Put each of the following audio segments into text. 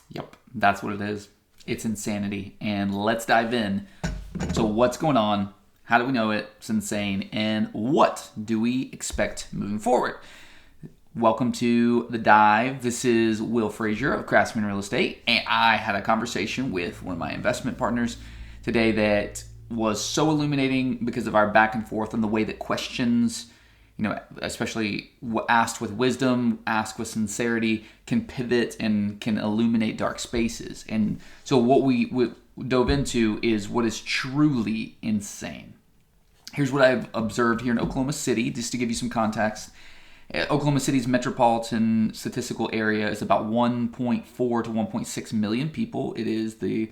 Yep, that's what it is. It's insanity. And let's dive in. So, what's going on? How do we know it's insane? And what do we expect moving forward? Welcome to The Dive. This is Will Frazier of Craftsman Real Estate. And I had a conversation with one of my investment partners today that was so illuminating because of our back and forth and the way that questions, especially asked with wisdom, asked with sincerity, can pivot and can illuminate dark spaces. And so what we dove into is what is truly insane. Here's what I've observed here in Oklahoma City, just to give you some context. Oklahoma City's metropolitan statistical area is about 1.4 to 1.6 million people. It is the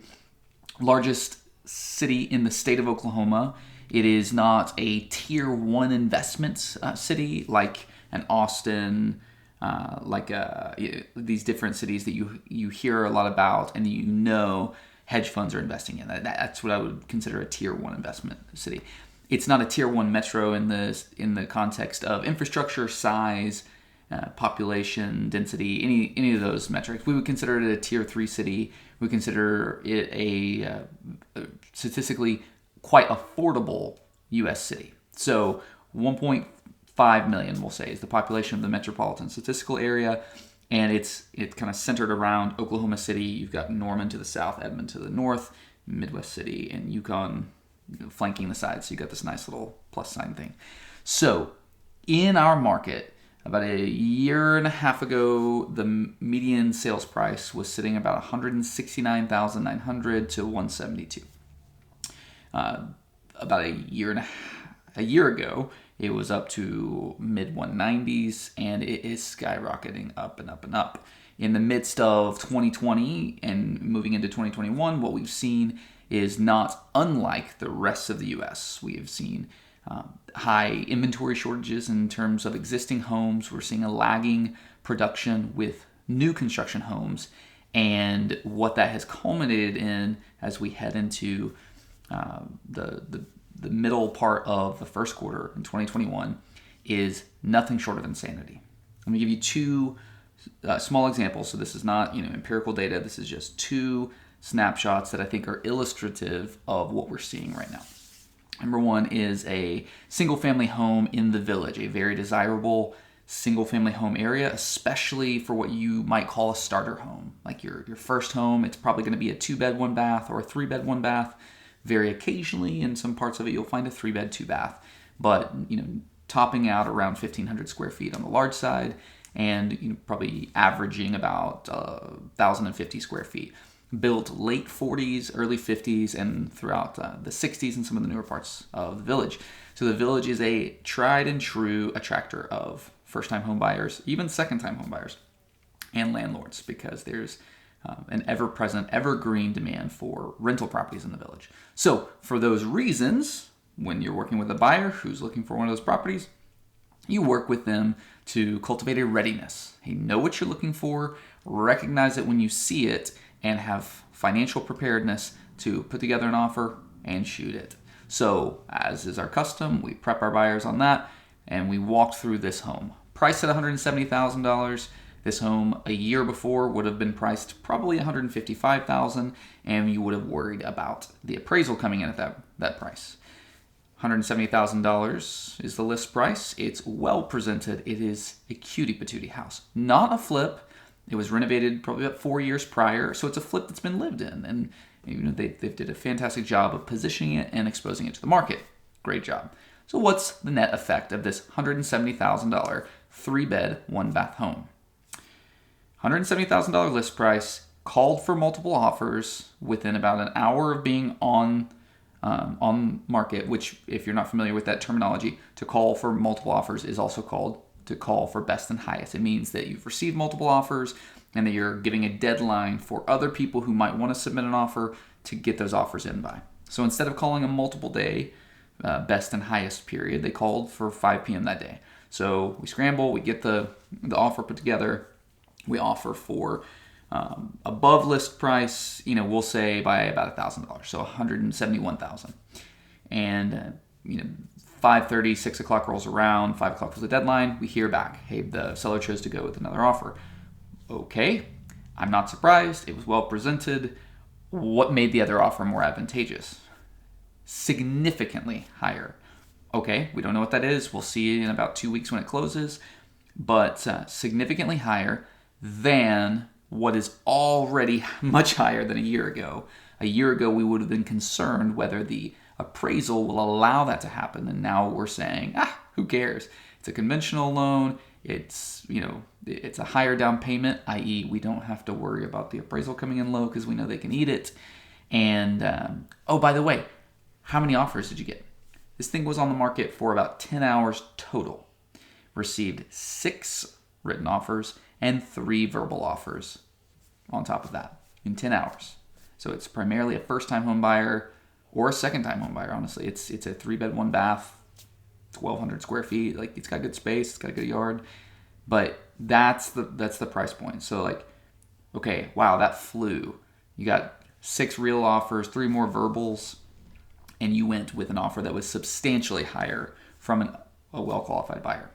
largest city in the state of Oklahoma. It is not a tier one investment city like an Austin, these different cities that you hear a lot about and hedge funds are investing in. That's what I would consider a tier one investment city. It's not a tier one metro in the context of infrastructure, size, population, density, any of those metrics. We would consider it a tier three city. We consider it a statistically quite affordable U.S. city. So 1.5 million, we'll say, is the population of the metropolitan statistical area, and it's kind of centered around Oklahoma City. You've got Norman to the south, Edmond to the north, Midwest City, and Yukon flanking the sides. So you got this nice little plus sign thing. So in our market, about a year and a half ago, the median sales price was sitting about $169,900 to $172,000. About a year ago, it was up to mid 190s, and it is skyrocketing up and up and up. In the midst of 2020 and moving into 2021, what we've seen is not unlike the rest of the U.S. We have seen high inventory shortages in terms of existing homes. We're seeing a lagging production with new construction homes, and what that has culminated in as we head into the middle part of the first quarter in 2021 is nothing short of insanity. Let me give you two small examples. So this is not empirical data. This is just two snapshots that I think are illustrative of what we're seeing right now. Number one is a single-family home in the Village, a very desirable single-family home area, especially for what you might call a starter home. Like your first home, it's probably going to be a 2-bed, 1-bath or a 3-bed, 1-bath. Very occasionally, in some parts of it, you'll find a 3-bed, 2-bath. But, topping out around 1,500 square feet on the large side and probably averaging about 1,050 square feet. Built late 40s, early 50s, and throughout the 60s in some of the newer parts of the Village. So the Village is a tried and true attractor of first-time home buyers, even second-time home buyers, and landlords, because there's an ever-present, evergreen demand for rental properties in the Village. So for those reasons, when you're working with a buyer who's looking for one of those properties, you work with them to cultivate a readiness. Hey, know what you're looking for, recognize it when you see it, and have financial preparedness to put together an offer and shoot it. So, as is our custom, we prep our buyers on that, and we walk through this home. Priced at $170,000. This home a year before would have been priced probably $155,000, and you would have worried about the appraisal coming in at that price. $170,000 is the list price. It's well presented. It is a cutie patootie house, not a flip. It was renovated probably about 4 years prior, so it's a flip that's been lived in, and they did a fantastic job of positioning it and exposing it to the market. Great job. So what's the net effect of this $170,000 3-bed, 1-bath home? $170,000 list price, called for multiple offers within about an hour of being on market, which, if you're not familiar with that terminology, to call for multiple offers is also called to call for best and highest. It means that you've received multiple offers and that you're giving a deadline for other people who might want to submit an offer to get those offers in by. So instead of calling a multiple day best and highest period, they called for 5 p.m. that day. So we scramble, we get the offer put together, we offer for above list price, we'll say by about $1,000, so $171,000. And 5:30, 6 o'clock rolls around, 5 o'clock was the deadline, we hear back, hey, the seller chose to go with another offer. Okay, I'm not surprised. It was well presented. What made the other offer more advantageous? Significantly higher. Okay, we don't know what that is. We'll see in about 2 weeks when it closes. But significantly higher than what is already much higher than a year ago. A year ago, we would have been concerned whether the appraisal will allow that to happen. And now we're saying, who cares? It's a conventional loan. It's a higher down payment, i.e. we don't have to worry about the appraisal coming in low because we know they can eat it. And, by the way, how many offers did you get? This thing was on the market for about 10 hours total. Received 6 written offers and 3 verbal offers on top of that in 10 hours. So it's primarily a first-time home buyer or a second-time home buyer, honestly. It's a 3-bed, 1-bath, 1,200 square feet. Like, it's got good space, it's got a good yard. But that's the price point. So, okay, wow, that flew. You got 6 real offers, 3 more verbals, and you went with an offer that was substantially higher from a well-qualified buyer.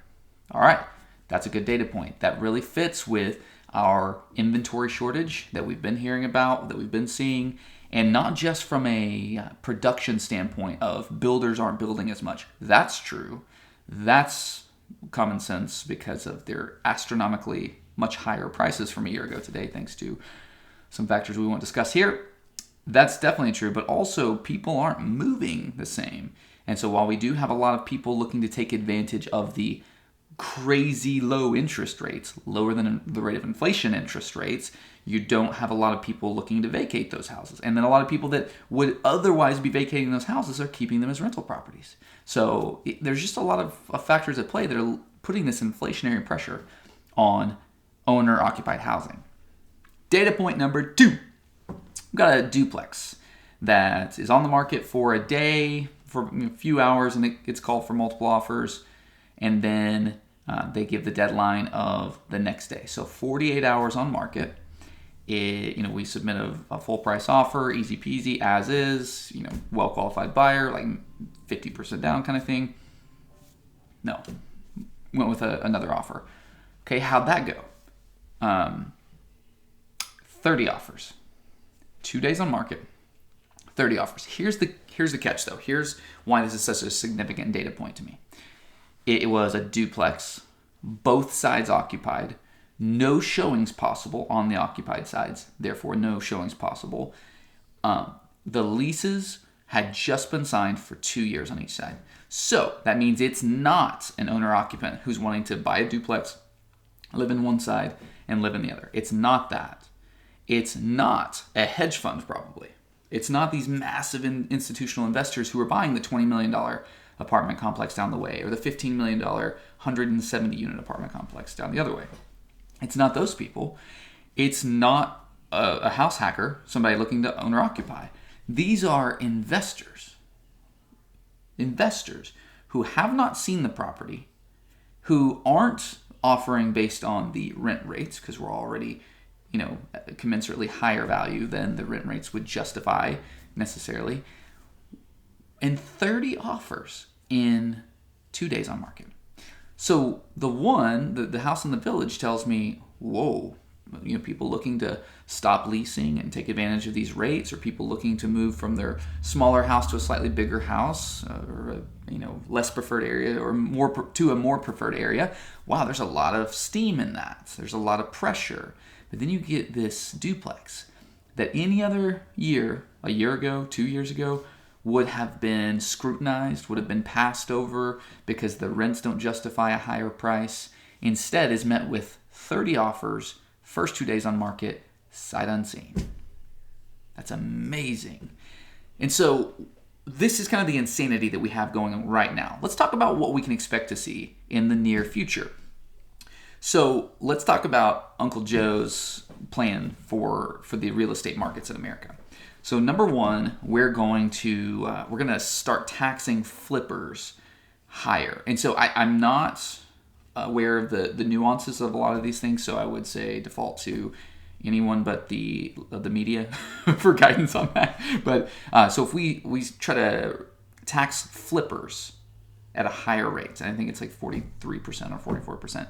All right, that's a good data point. That really fits with our inventory shortage that we've been hearing about, that we've been seeing, and not just from a production standpoint of builders aren't building as much. That's true. That's common sense because of their astronomically much higher prices from a year ago today, thanks to some factors we won't discuss here. That's definitely true, but also people aren't moving the same. And so while we do have a lot of people looking to take advantage of the crazy low interest rates, lower than the rate of inflation interest rates, you don't have a lot of people looking to vacate those houses. And then a lot of people that would otherwise be vacating those houses are keeping them as rental properties. So there's just a lot of factors at play that are putting this inflationary pressure on owner-occupied housing. Data point number 2. We've got a duplex that is on the market for a day, for a few hours, and it gets called for multiple offers. And then they give the deadline of the next day. So 48 hours on market. We submit a full price offer, easy peasy, as is, well qualified buyer, like 50% down kind of thing. No, went with another offer. Okay, how'd that go? 30 offers, 2 days on market, 30 offers. Here's the catch though. Here's why this is such a significant data point to me. It was a duplex, both sides occupied, no showings possible on the occupied sides, therefore no showings possible. The leases had just been signed for 2 years on each side. So that means it's not an owner-occupant who's wanting to buy a duplex, live in one side, and live in the other. It's not that. It's not a hedge fund, probably. It's not these massive institutional investors who are buying the $20 million apartment complex down the way, or the $15 million 170-unit apartment complex down the other way. It's not those people. It's not a house hacker, somebody looking to own or occupy. These are investors who have not seen the property, who aren't offering based on the rent rates, because we're already commensurately higher value than the rent rates would justify necessarily, and 30 offers in 2 days on market. So the house in the village tells me, whoa, people looking to stop leasing and take advantage of these rates, or people looking to move from their smaller house to a slightly bigger house, or a less preferred area, or to a more preferred area. Wow, there's a lot of steam in that. There's a lot of pressure. But then you get this duplex that any other year, a year ago, 2 years ago, would have been scrutinized, would have been passed over because the rents don't justify a higher price. Instead is met with 30 offers, first 2 days on market, sight unseen. That's amazing. And so this is kind of the insanity that we have going on right now. Let's talk about what we can expect to see in the near future. So let's talk about Uncle Joe's plan for the real estate markets in America. So number one, we're going to start taxing flippers higher. And so I'm not aware of the nuances of a lot of these things, so I would say default to anyone but the media for guidance on that. But so if we try to tax flippers at a higher rate, and I think it's like 43% or 44%.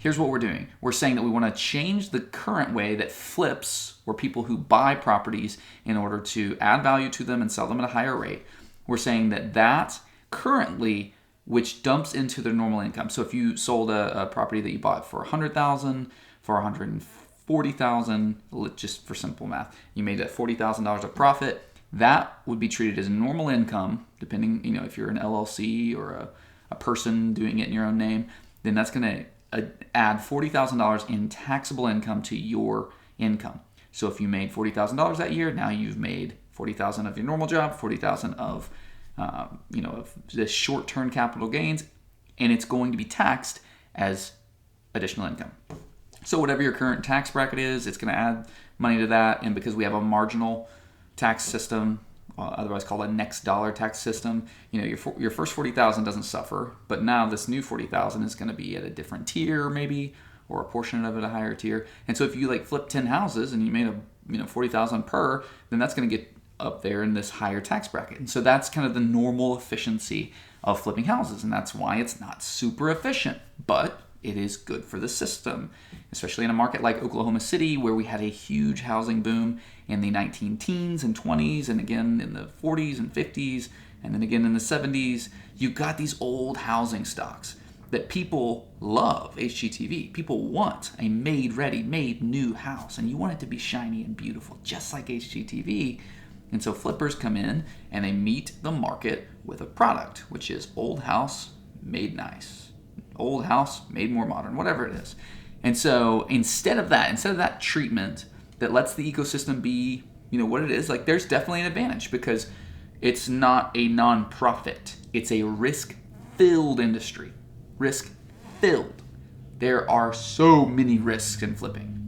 here's what we're doing. We're saying that we want to change the current way that flips, or people who buy properties in order to add value to them and sell them at a higher rate. We're saying that currently, which dumps into their normal income. So if you sold a property that you bought for $100,000, for $140,000, just for simple math, you made that $40,000 of profit. That would be treated as normal income, depending, if you're an LLC or a person doing it in your own name, then that's going to add $40,000 in taxable income to your income. So if you made $40,000 that year, now you've made $40,000 of your normal job, $40,000 of the short-term capital gains, and it's going to be taxed as additional income. So whatever your current tax bracket is, it's going to add money to that, and because we have a marginal tax system, otherwise called a next dollar tax system, your first $40,000 doesn't suffer, but now this new $40,000 is going to be at a different tier maybe, or a portion of it a higher tier. And so if you flip 10 houses and you made $40,000 per, then that's going to get up there in this higher tax bracket. And so that's kind of the normal efficiency of flipping houses, and that's why it's not super efficient, but it is good for the system, especially in a market like Oklahoma City, where we had a huge housing boom in the 19-teens and 20s, and again in the 40s and 50s, and then again in the 70s. You've got these old housing stocks that people love, HGTV. People want a made-ready, made-new house, and you want it to be shiny and beautiful, just like HGTV. And so flippers come in and they meet the market with a product, which is old house made nice, old house made more modern, whatever it is. And so instead of that treatment that lets the ecosystem be, what it is, there's definitely an advantage, because it's not a non-profit. It's a risk-filled industry. Risk-filled. There are so many risks in flipping.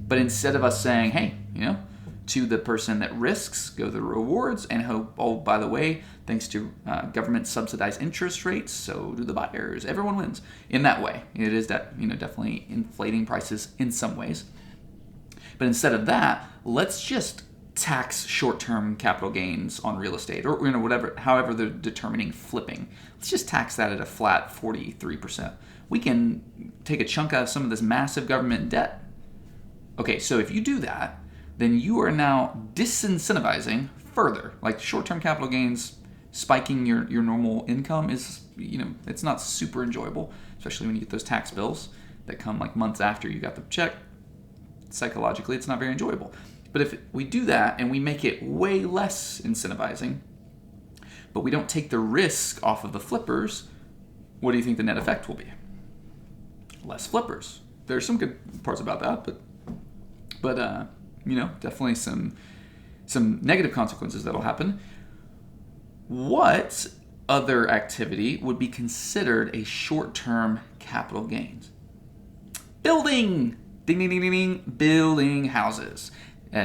But instead of us saying, hey, to the person that risks go the rewards, and hope, oh, by the way, thanks to government subsidized interest rates, so do the buyers. Everyone wins in that way. It is that, definitely inflating prices in some ways. But instead of that, let's just tax short-term capital gains on real estate, or however they're determining flipping. Let's just tax that at a flat 43%. We can take a chunk out of some of this massive government debt. Okay, so if you do that, then you are now disincentivizing further. Short-term capital gains, spiking your normal income is, it's not super enjoyable, especially when you get those tax bills that come months after you got the check. Psychologically, it's not very enjoyable. But if we do that and we make it way less incentivizing, but we don't take the risk off of the flippers, what do you think the net effect will be? Less flippers. There's some good parts about that, but definitely some negative consequences that'll happen. What other activity would be considered a short-term capital gains? Building! Ding, ding, ding, ding, ding. Building houses.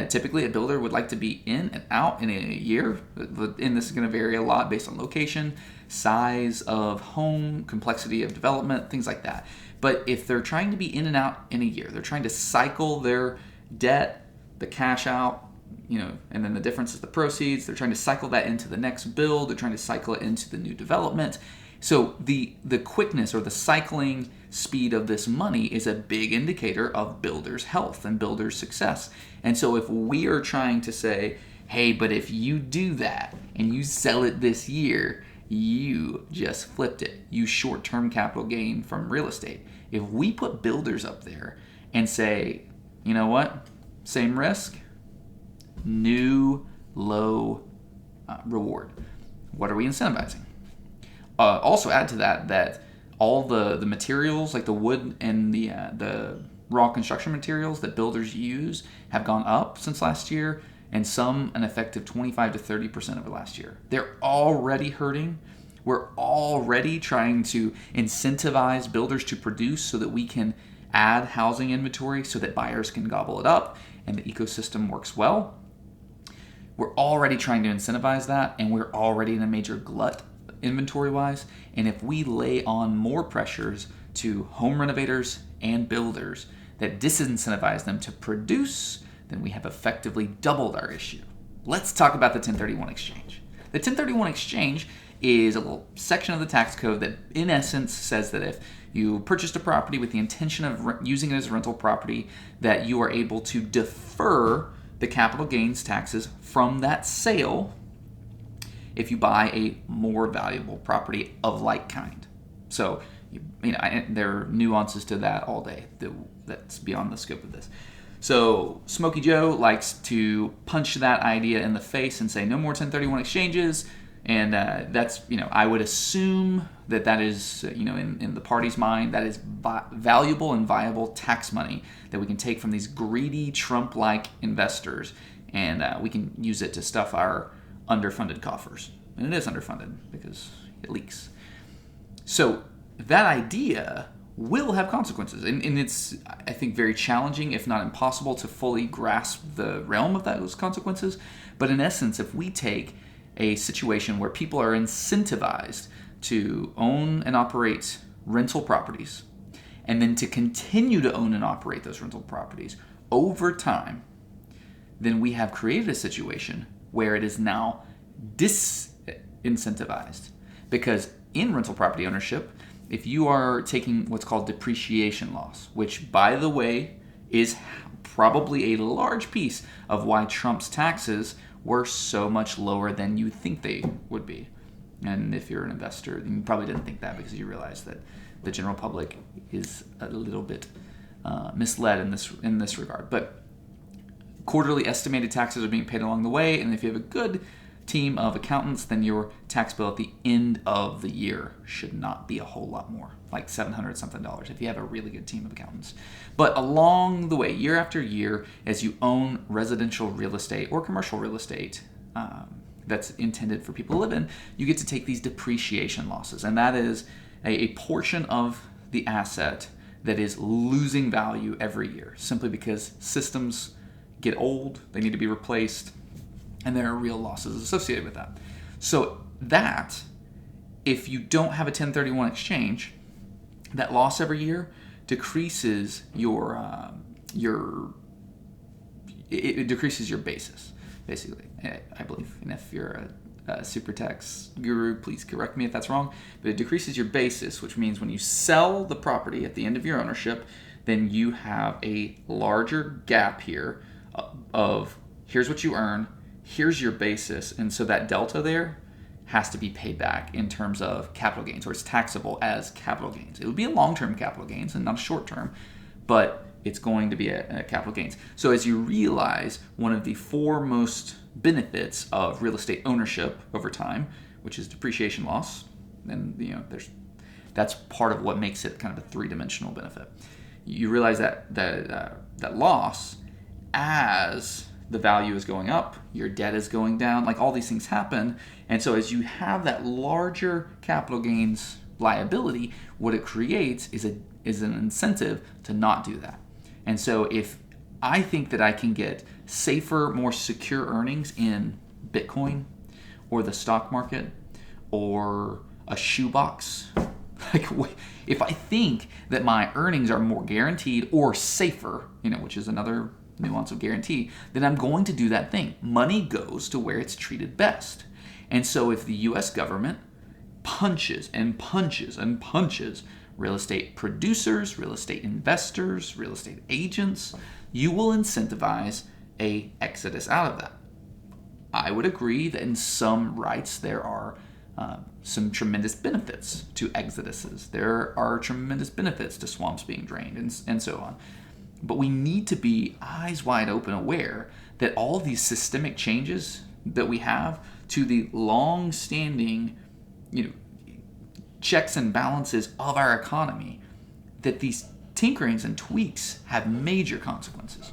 Typically, a builder would like to be in and out in a year, and this is going to vary a lot based on location, size of home, complexity of development, things like that. But if they're trying to be in and out in a year, they're trying to cycle their debt, the cash out, and then the difference is the proceeds. They're trying to cycle that into the next build. They're trying to cycle it into the new development. So the quickness or the cycling speed of this money is a big indicator of builders' health and builders' success. And so if we are trying to say, hey, but if you do that and you sell it this year, you just flipped it. You short-term capital gain from real estate. If we put builders up there and say, you know what, same risk, new low reward. What are we incentivizing? Also add to that all the materials, like the wood and the raw construction materials that builders use, have gone up since last year, and some an effective 25 to 30% over last year. They're already hurting. We're already trying to incentivize builders to produce so that we can add housing inventory so that buyers can gobble it up and the ecosystem works well. We're already trying to incentivize that, and we're already in a major glut inventory-wise. And if we lay on more pressures to home renovators and builders that disincentivize them to produce, then we have effectively doubled our issue. Let's talk about the 1031 exchange. The 1031 exchange is a little section of the tax code that in essence says that if you purchased a property with the intention of using it as a rental property, that you are able to defer the capital gains taxes from that sale if you buy a more valuable property of like kind. So, there are nuances to that all day that's beyond the scope of this. So Smokey Joe likes to punch that idea in the face and say no more 1031 exchanges. And that's, I would assume that is, in the party's mind, that is valuable and viable tax money that we can take from these greedy Trump-like investors, and we can use it to stuff our underfunded coffers. And it is underfunded because it leaks. So that idea will have consequences, and it's, I think, very challenging, if not impossible, to fully grasp the realm of those consequences. But in essence, if we take a situation where people are incentivized to own and operate rental properties, and then to continue to own and operate those rental properties over time, then we have created a situation where it is now disincentivized. Because in rental property ownership, if you are taking what's called depreciation loss, which, by the way, is probably a large piece of why Trump's taxes were so much lower than you think they would be. And if you're an investor, then you probably didn't think that, because you realize that the general public is a little bit misled in this regard. But quarterly estimated taxes are being paid along the way, and if you have a good team of accountants, then your tax bill at the end of the year should not be a whole lot more, like $700 something if you have a really good team of accountants. But along the way, year after year, as you own residential real estate or commercial real estate that's intended for people to live in, you get to take these depreciation losses, and that is a portion of the asset that is losing value every year, simply because systems get old, they need to be replaced, and there are real losses associated with that. So that, if you don't have a 1031 exchange, that loss every year decreases it decreases your basis, basically, I believe. And if you're a super tax guru, please correct me if that's wrong. But it decreases your basis, which means when you sell the property at the end of your ownership, then you have a larger gap here of here's what you earn, here's your basis, and so that delta there has to be paid back in terms of capital gains, or it's taxable as capital gains. It would be a long-term capital gains and not a short-term, but it's going to be a capital gains. So as you realize, one of the foremost benefits of real estate ownership over time, which is depreciation loss, and that's part of what makes it kind of a three-dimensional benefit. You realize that loss, as the value is going up, your debt is going down, like all these things happen. And so as you have that larger capital gains liability, what it creates is an incentive to not do that. And so if I think that I can get safer, more secure earnings in Bitcoin or the stock market or a shoebox, like if I think that my earnings are more guaranteed or safer, which is another nuance of guarantee, then I'm going to do that thing. Money goes to where it's treated best. And so if the US government punches and punches and punches real estate producers, real estate investors, real estate agents, you will incentivize a exodus out of that. I would agree that in some rights there are some tremendous benefits to exoduses. There are tremendous benefits to swamps being drained and so on. But we need to be eyes wide open aware that all of these systemic changes that we have to the long-standing, checks and balances of our economy, that these tinkerings and tweaks have major consequences.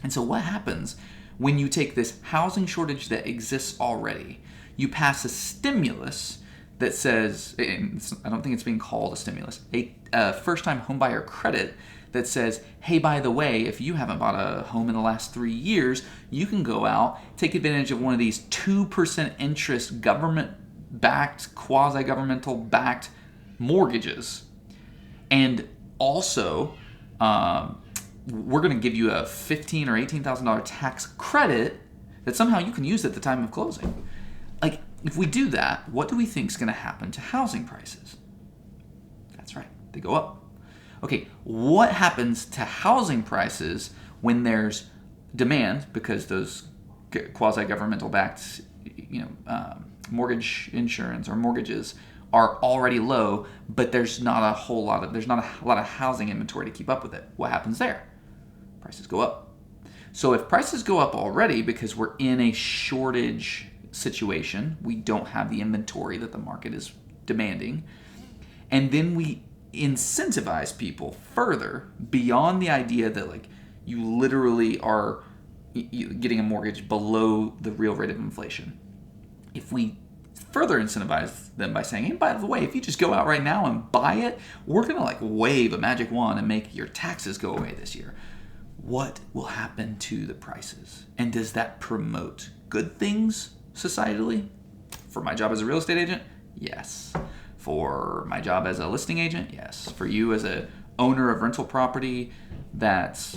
And so what happens when you take this housing shortage that exists already, you pass a stimulus that says, and I don't think it's being called a stimulus, a first-time homebuyer credit that says, hey, by the way, if you haven't bought a home in the last 3 years, you can go out, take advantage of one of these 2% interest government-backed, quasi-governmental-backed mortgages. And also, we're going to give you a $15,000 or $18,000 tax credit that somehow you can use at the time of closing. Like, if we do that, what do we think is going to happen to housing prices? That's right, they go up. Okay, what happens to housing prices when there's demand, because those quasi-governmental backed, mortgage insurance or mortgages are already low, but there's not a lot of housing inventory to keep up with it. What happens there? Prices go up. So if prices go up already because we're in a shortage situation, we don't have the inventory that the market is demanding, and then we incentivize people further beyond the idea that like you literally are getting a mortgage below the real rate of inflation. If we further incentivize them by saying, hey, by the way, if you just go out right now and buy it, we're going to like wave a magic wand and make your taxes go away this year. What will happen to the prices? And does that promote good things societally? For my job as a real estate agent, yes. For my job as a listing agent, yes. For you as a owner of rental property that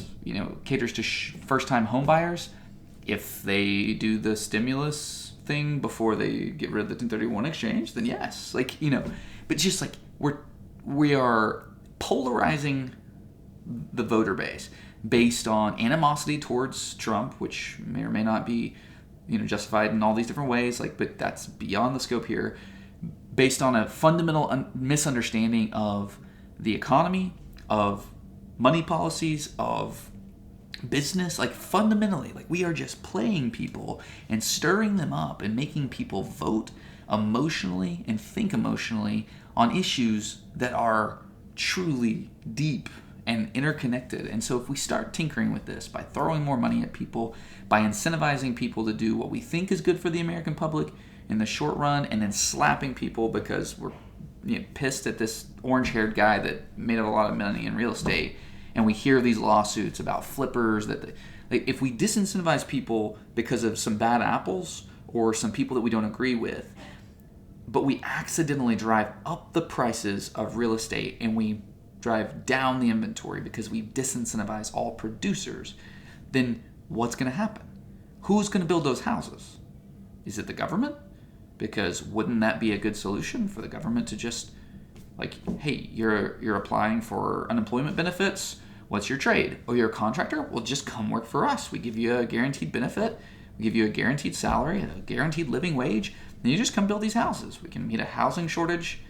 caters to first-time home buyers, if they do the stimulus thing before they get rid of the 1031 exchange, then yes. But just like we are polarizing the voter base based on animosity towards Trump, which may or may not be justified in all these different ways, but that's beyond the scope here, based on a fundamental misunderstanding of the economy, of money policies, of business. Fundamentally, we are just playing people and stirring them up and making people vote emotionally and think emotionally on issues that are truly deep and interconnected. And so if we start tinkering with this by throwing more money at people, by incentivizing people to do what we think is good for the American public in the short run, and then slapping people because we're pissed at this orange-haired guy that made a lot of money in real estate, and we hear these lawsuits about flippers if we disincentivize people because of some bad apples or some people that we don't agree with, but we accidentally drive up the prices of real estate and we drive down the inventory because we disincentivize all producers, then what's going to happen? Who's going to build those houses? Is it the government? Because wouldn't that be a good solution for the government to just hey, you're applying for unemployment benefits. What's your trade? Oh, you're a contractor? Well, just come work for us. We give you a guaranteed benefit. We give you a guaranteed salary, a guaranteed living wage. And you just come build these houses. We can meet a housing shortage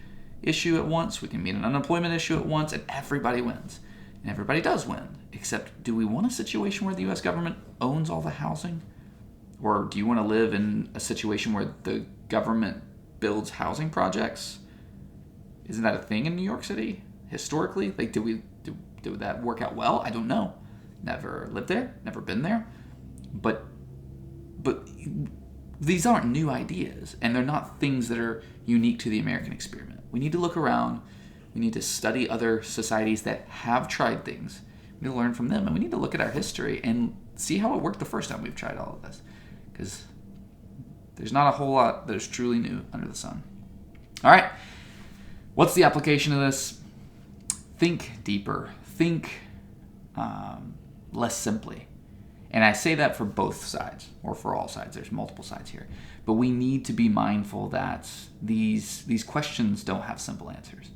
issue at once. We can meet an unemployment issue at once, and everybody wins. And everybody does win. Except, do we want a situation where the U.S. government owns all the housing? Or do you want to live in a situation where the government builds housing projects? Isn't that a thing in New York City historically? Did that work out well? I don't know. Never lived there, never been there. But these aren't new ideas, and they're not things that are unique to the American experiment. We need to look around. We need to study other societies that have tried things. We need to learn from them, and we need to look at our history and see how it worked the first time we've tried all of this. Because there's not a whole lot that is truly new under the sun. All right. What's the application of this? Think deeper. Think less simply. And I say that for both sides, or for all sides. There's multiple sides here. But we need to be mindful that these questions don't have simple answers.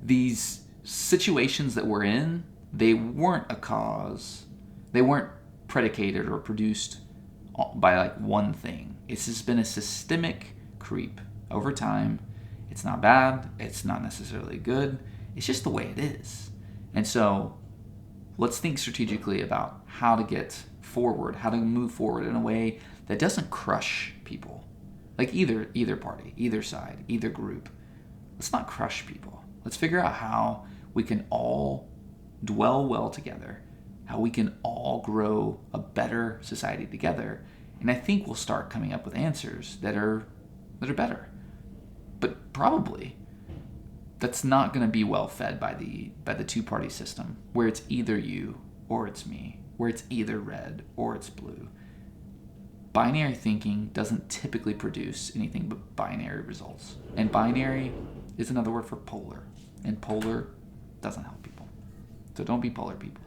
These situations that we're in, they weren't a cause. They weren't predicated or produced by one thing. It's just been a systemic creep over time. It's not bad. It's not necessarily good. It's just the way it is. And so let's think strategically about how to get forward, how to move forward in a way that doesn't crush people. Either party, either side, either group. Let's not crush people. Let's figure out how we can all dwell well together, how we can all grow a better society together. And I think we'll start coming up with answers that are better. But probably that's not going to be well fed by the two-party system, where it's either you or it's me, where it's either red or it's blue. Binary thinking doesn't typically produce anything but binary results. And binary is another word for polar. And polar doesn't help people. So don't be polar people.